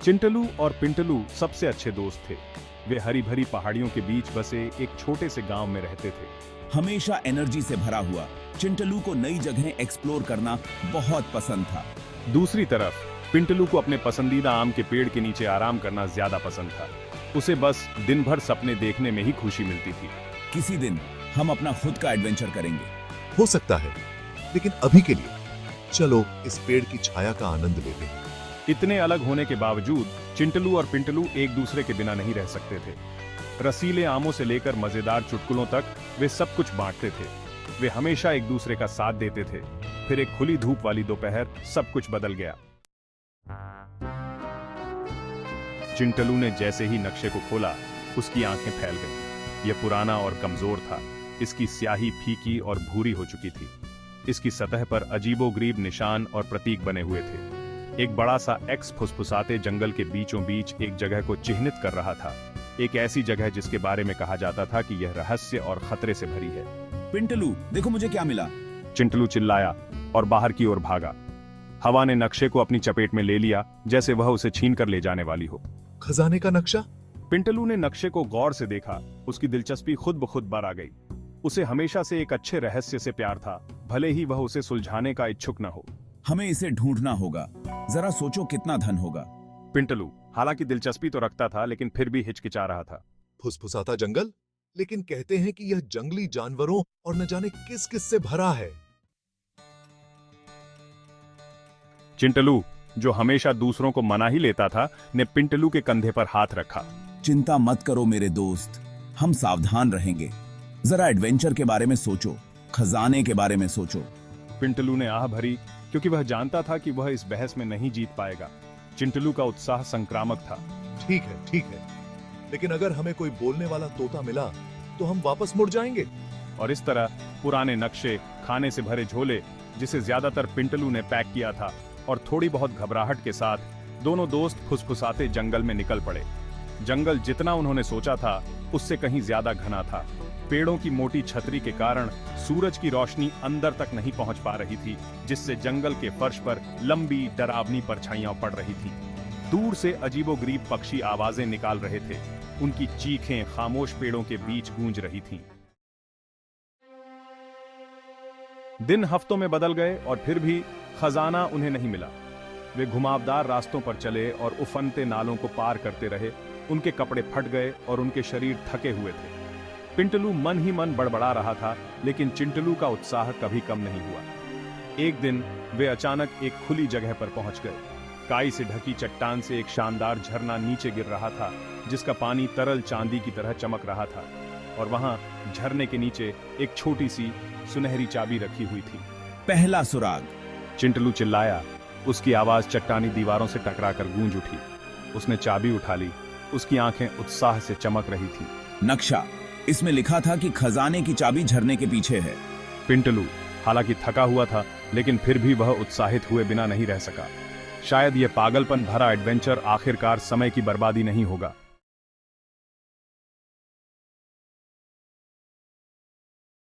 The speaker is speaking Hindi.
चिंटलू और पिंटलू सबसे अच्छे दोस्त थे। वे हरी भरी पहाड़ियों के बीच बसे एक छोटे से गांव में रहते थे। हमेशा एनर्जी से भरा हुआ चिंटलू को नई जगहें एक्सप्लोर करना बहुत पसंद था। दूसरी तरफ पिंटलू को अपने पसंदीदा आम के पेड़ के नीचे आराम करना ज्यादा पसंद था। उसे बस दिन भर सपने देखने में ही खुशी मिलती थी। किसी दिन हम अपना खुद का एडवेंचर करेंगे। हो सकता है, लेकिन अभी के लिए चलो इस पेड़ की छाया का आनंद लेते हैं। इतने अलग होने के बावजूद चिंटलू और पिंटलू एक दूसरे के बिना नहीं रह सकते थे। रसीले आमों से लेकर मजेदार चुटकुलों तक वे सब कुछ बांटते थे। वे हमेशा एक दूसरे का साथ देते थे। फिर एक खुली धूप वाली दोपहर सब कुछ बदल गया। चिंटलू ने जैसे ही नक्शे को खोला, उसकी आंखें फैल गईं। यह पुराना और कमजोर था। इसकी स्याही फीकी और भूरी हो चुकी थी। इसकी सतह पर अजीबोगरीब निशान और प्रतीक बने हुए थे। एक बड़ा सा एक्स फुसफुसाते जंगल के बीचों बीच एक जगह को चिह्नित कर रहा था। एक ऐसी जगह जिसके बारे में कहा जाता था कि यह रहस्य और खतरे से भरी है। पिंटलू, देखो मुझे क्या मिला। चिंटलू चिल्लाया और बाहर की ओर भागा। हवा ने नक्शे को अपनी चपेट में ले लिया, जैसे वह उसे छीन कर ले जाने वाली हो। खजाने का नक्शा? पिंटलू ने नक्शे को गौर से देखा। उसकी दिलचस्पी खुद ब खुद बढ़ आ गई। उसे हमेशा से एक अच्छे रहस्य से प्यार था, भले ही वह उसे सुलझाने का इच्छुक न हो। हमें इसे ढूंढना होगा। जरा सोचो कितना धन होगा। पिंटलू हालांकि दिलचस्पी तो रखता था, लेकिन फिर भी हिचकिचा रहा था। फुसफुसाता जंगल? लेकिन कहते हैं कि यह जंगली जानवरों और न जाने किस किस से भरा है। चिंटलू, जो हमेशा दूसरों को मना ही लेता था, ने पिंटलू के कंधे पर हाथ रखा। चिंता मत करो मेरे दोस्त, हम सावधान रहेंगे। जरा एडवेंचर के बारे में सोचो, खजाने के बारे में सोचो। पिंटलू ने आह भरी, क्योंकि वह जानता था कि वह इस बहस में नहीं जीत पाएगा। चिंटलू का उत्साह संक्रामक था। ठीक है, लेकिन अगर हमें कोई बोलने वाला तोता मिला तो हम वापस मुड़ जाएंगे। और इस तरह पुराने नक्शे, खाने से भरे झोले, जिसे ज्यादातर पिंटलू ने पैक किया था, और थोड़ी बहुत घबराहट के साथ दोनों दोस्त फुसफुसाते जंगल में निकल पड़े। जंगल जितना उन्होंने सोचा था, उससे कहीं ज्यादा घना था। पेड़ों की मोटी छतरी के कारण सूरज की रोशनी अंदर तक नहीं पहुंच पा रही थी, जिससे जंगल के फर्श पर लंबी डरावनी परछाइयां पड़ रही थीं। दूर से अजीबोगरीब पक्षी आवाजें निकाल रहे थे। उनकी चीखें खामोश पेड़ों के बीच गूंज रही थीं। दिन हफ्तों में बदल गए और फिर भी खजाना उन्हें नहीं मिला। वे घुमावदार रास्तों पर चले और उफनते नालों को पार करते रहे। उनके कपड़े फट गए और उनके शरीर थके हुए थे। पिंटलू मन ही मन बड़बड़ा रहा था, लेकिन चिंटलू का उत्साह कभी कम नहीं हुआ। एक दिन वे अचानक एक खुली जगह पर पहुंच गए। काई से ढकी चट्टान से एक शानदार झरना नीचे गिर रहा था, जिसका पानी तरल चांदी की तरह चमक रहा था। और वहां झरने के नीचे एक छोटी सी सुनहरी चाबी रखी हुई थी। पहला सुराग, चिंटलू चिल्लाया। उसकी आवाज चट्टानी दीवारों से टकराकर गूंज उठी। उसने चाबी उठा ली। उसकी आंखें उत्साह से चमक रही थी। नक्शा, इसमें लिखा था कि खजाने की चाबी झरने के पीछे है। पिंटलू हालांकि थका हुआ था, लेकिन फिर भी वह उत्साहित हुए बिना नहीं रह सका। शायद यह पागलपन भरा एडवेंचर आखिरकार समय की बर्बादी नहीं होगा।